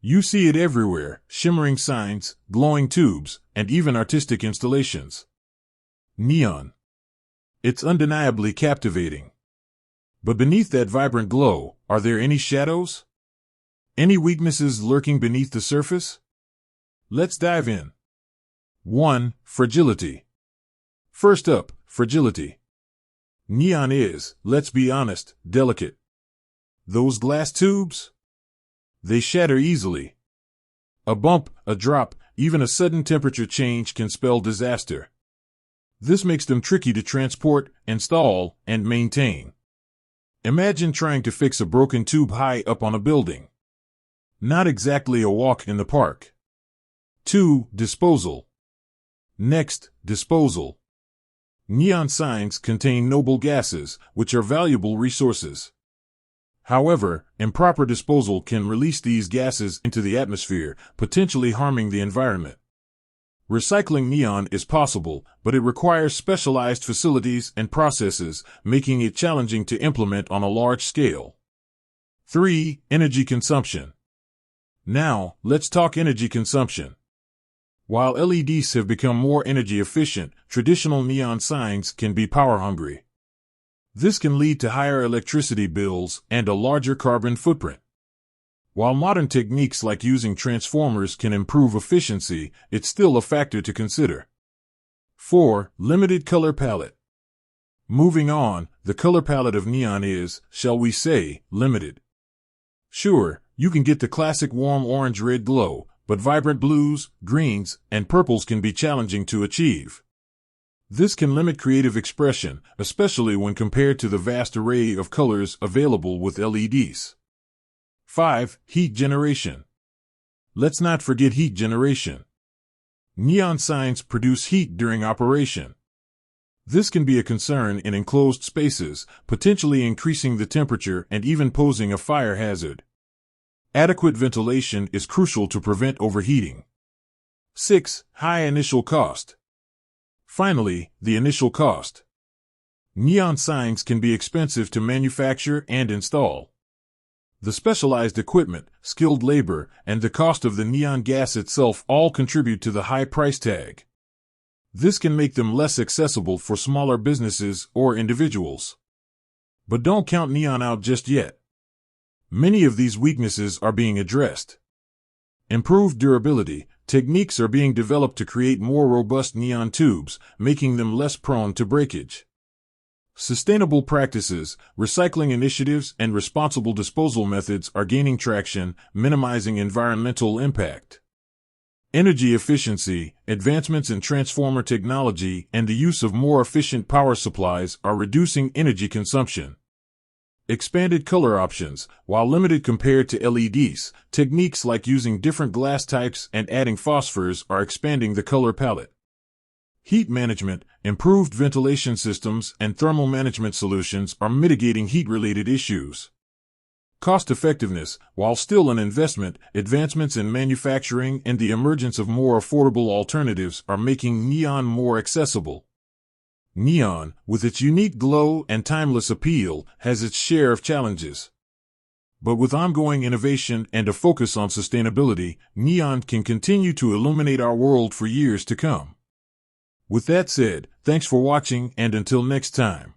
You see it everywhere: shimmering signs, glowing tubes, and even artistic installations. Neon. It's undeniably captivating. But beneath that vibrant glow, are there any shadows? Any weaknesses lurking beneath the surface? Let's dive in. 1. Fragility. First up, fragility. Neon is, let's be honest, delicate. Those glass tubes? They shatter easily. A bump, a drop, even a sudden temperature change can spell disaster. This makes them tricky to transport, install, and maintain. Imagine trying to fix a broken tube high up on a building. Not exactly a walk in the park. 2. Disposal. Next, disposal. Neon signs contain noble gases, which are valuable resources. However, improper disposal can release these gases into the atmosphere, potentially harming the environment. Recycling neon is possible, but it requires specialized facilities and processes, making it challenging to implement on a large scale. 3. Energy consumption. Now, let's talk energy consumption. While LEDs have become more energy efficient, traditional neon signs can be power hungry. This can lead to higher electricity bills and a larger carbon footprint. While modern techniques like using transformers can improve efficiency, it's still a factor to consider. 4. Limited color palette. Moving on, the color palette of neon is, shall we say, limited. Sure, you can get the classic warm orange-red glow, but vibrant blues, greens, and purples can be challenging to achieve. This can limit creative expression, especially when compared to the vast array of colors available with LEDs. 5. Heat generation. Let's not forget heat generation. Neon signs produce heat during operation. This can be a concern in enclosed spaces, potentially increasing the temperature and even posing a fire hazard. Adequate ventilation is crucial to prevent overheating. 6. High initial cost. Finally, the initial cost. Neon signs can be expensive to manufacture and install. The specialized equipment, skilled labor, and the cost of the neon gas itself all contribute to the high price tag. This can make them less accessible for smaller businesses or individuals. But don't count neon out just yet. Many of these weaknesses are being addressed. Improved durability. Techniques are being developed to create more robust neon tubes, making them less prone to breakage. Sustainable practices, recycling initiatives, and responsible disposal methods are gaining traction, minimizing environmental impact. Energy efficiency, advancements in transformer technology, and the use of more efficient power supplies are reducing energy consumption. Expanded color options. While limited compared to LEDs, techniques like using different glass types and adding phosphors are expanding the color palette. Heat management, improved ventilation systems, and thermal management solutions are mitigating heat-related issues. Cost effectiveness. While still an investment, advancements in manufacturing and the emergence of more affordable alternatives are making neon more accessible. Neon, with its unique glow and timeless appeal, has its share of challenges. But with ongoing innovation and a focus on sustainability, neon can continue to illuminate our world for years to come. With that said, thanks for watching, and until next time.